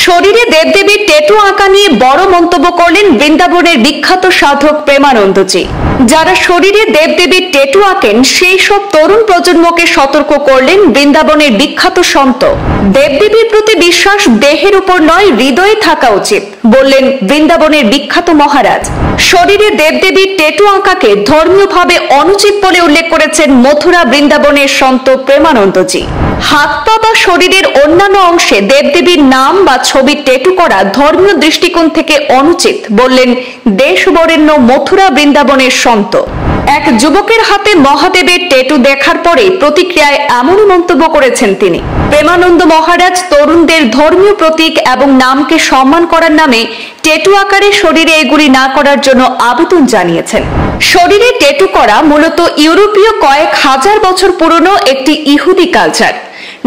শরীরে দেবদেবীর টেটু আঁকা নিয়ে বড় মন্তব্য করলেন বৃন্দাবনের বিখ্যাত সাধক প্রেমানন্দজি। যারা শরীরে দেবদেবীর টেটু আঁকেন সেই সব তরুণ প্রজন্মকে সতর্ক করলেন বৃন্দাবনের বিখ্যাত সন্ত। দেবদেবীর প্রতি বিশ্বাস দেহের উপর নয়, হৃদয়ে থাকা উচিত বললেন বৃন্দাবনের বিখ্যাত মহারাজ। শরীরে দেবদেবীর টেটু আঁকাকে ধর্মীয়ভাবে অনুচিত বলে উল্লেখ করেছেন মথুরা বৃন্দাবনের সন্ত প্রেমানন্দজি। হাত পা বা শরীরের অন্যান্য অংশে দেবদেবীর নাম বা ছবির টেটু করা ধর্মীয় দৃষ্টিকোণ থেকে অনুচিত বললেন দেশবরেণ্য মথুরা বৃন্দাবনের সন্ত। এক যুবকের হাতে মহাদেবের টেটু দেখার পরে প্রতিক্রিয়ায় এমনই মন্তব্য করেছেন তিনি। প্রেমানন্দ মহারাজ তরুণদের ধর্মীয় প্রতীক এবং নামকে সম্মান করার নামে টেটু আকারে শরীরে এগুলি না করার জন্য আবেদন জানিয়েছেন। শরীরে টেটু করা মূলত ইউরোপীয় কয়েক হাজার বছর পুরনো একটি ইহুদি কালচার।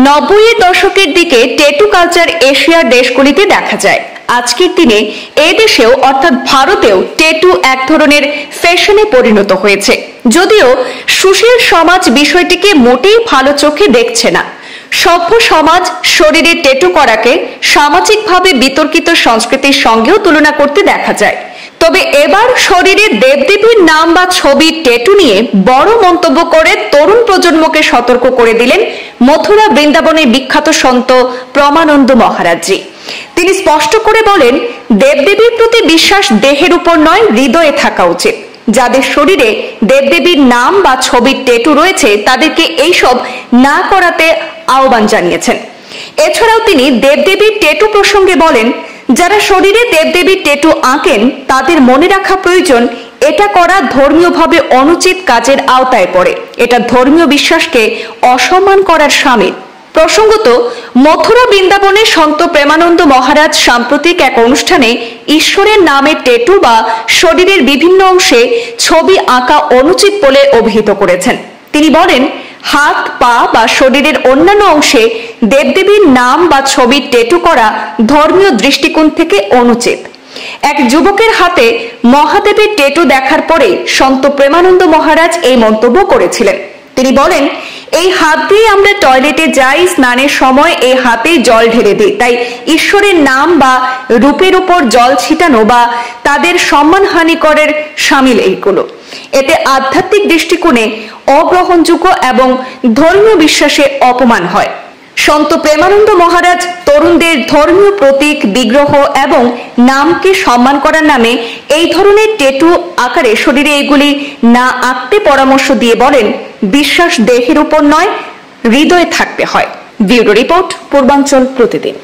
90-এর দশকের দিকে টেটু কালচার এশিয়ার দেশগুলিতে দেখা যায়। আজকের দিনে এই দেশেও অর্থাৎ ভারতেও টেটু এক ধরনের ফ্যাশনে পরিণত হয়েছে, যদিও সুশীল সমাজ বিষয়টিকে মোটেই ভালো চোখে দেখছে না। সভ্য সমাজ শরীরে টেটু করাকে সামাজিকভাবে বিতর্কিত সংস্কৃতির সঙ্গেও তুলনা করতে দেখা যায়। তবে এবার শরীরে দেবদেবীর নাম বা ছবির টেটু নিয়ে বড় মন্তব্য করে তরুণ প্রজন্মকে সতর্ক করে দিলেন মথুরা বৃন্দাবনের বিখ্যাত সন্ত প্রেমানন্দ মহারাজজি। তিনি স্পষ্ট করে বলেন, দেবদেবীর প্রতি বিশ্বাস দেহের উপর নয়, হৃদয়ে থাকা উচিত। যাদের শরীরে দেবদেবীর নাম বা ছবির টেটু রয়েছে তাদেরকে এইসব না করাতে আহ্বান জানিয়েছেন। এছাড়াও তিনি দেবদেবীর টেটু প্রসঙ্গে বলেন, যারা শরীরে দেবদেবীর টেটু আঁকেন তাদের মনে রাখা প্রয়োজন এটা করা ধর্মীয়ভাবে অনুচিত কাজের আওতায় পড়ে। এটা ধর্মীয় বিশ্বাসকে অসম্মান করার শামিল। প্রসঙ্গত, মথুরা বৃন্দাবনের সন্ত প্রেমানন্দ মহারাজ সাম্প্রতিক এক অনুষ্ঠানে ঈশ্বরের নামে টেটু বা শরীরের বিভিন্ন অংশে ছবি আঁকা অনুচিত বলে অভিহিত করেছেন। তিনি বলেন, হাত পা বা শরীরের অন্যান্য অংশে দেবদেবীর নাম বা ছবির টেটু করা ধর্মীয় দৃষ্টিকোণ থেকে অনুচিত। এক যুবকের হাতে মহাদেবের টেটু দেখার পরে সন্ত প্রেমানন্দ মহারাজ এই মন্তব্য করেছিলেন। তিনি বলেন, এই হাত দিয়ে আমরা টয়লেটে যাই, স্নানের সময় এই হাতে জল ঢেলে দিই, তাই ঈশ্বরের নাম বা রূপের উপর জল ছিটানো বা তাদের সম্মানহানি করার শামিল এইগুলো। এতে আধ্যাত্মিক দৃষ্টিকোণে অগ্রহণযোগ্য এবং ধর্মীয় বিশ্বাসে অপমান হয়। সন্ত প্রেমানন্দ মহারাজ তরুণদের ধর্মীয় প্রতীক, বিগ্রহ এবং নামকে সম্মান করার নামে এই ধরনের টেটু আকারে শরীরে এগুলি না আঁকতে পরামর্শ দিয়ে বলেন, বিশ্বাস দেহের উপর নয়, হৃদয়ে থাকতে হয়। ব্যুরো রিপোর্ট, পূর্বাঞ্চল প্রতিদিন।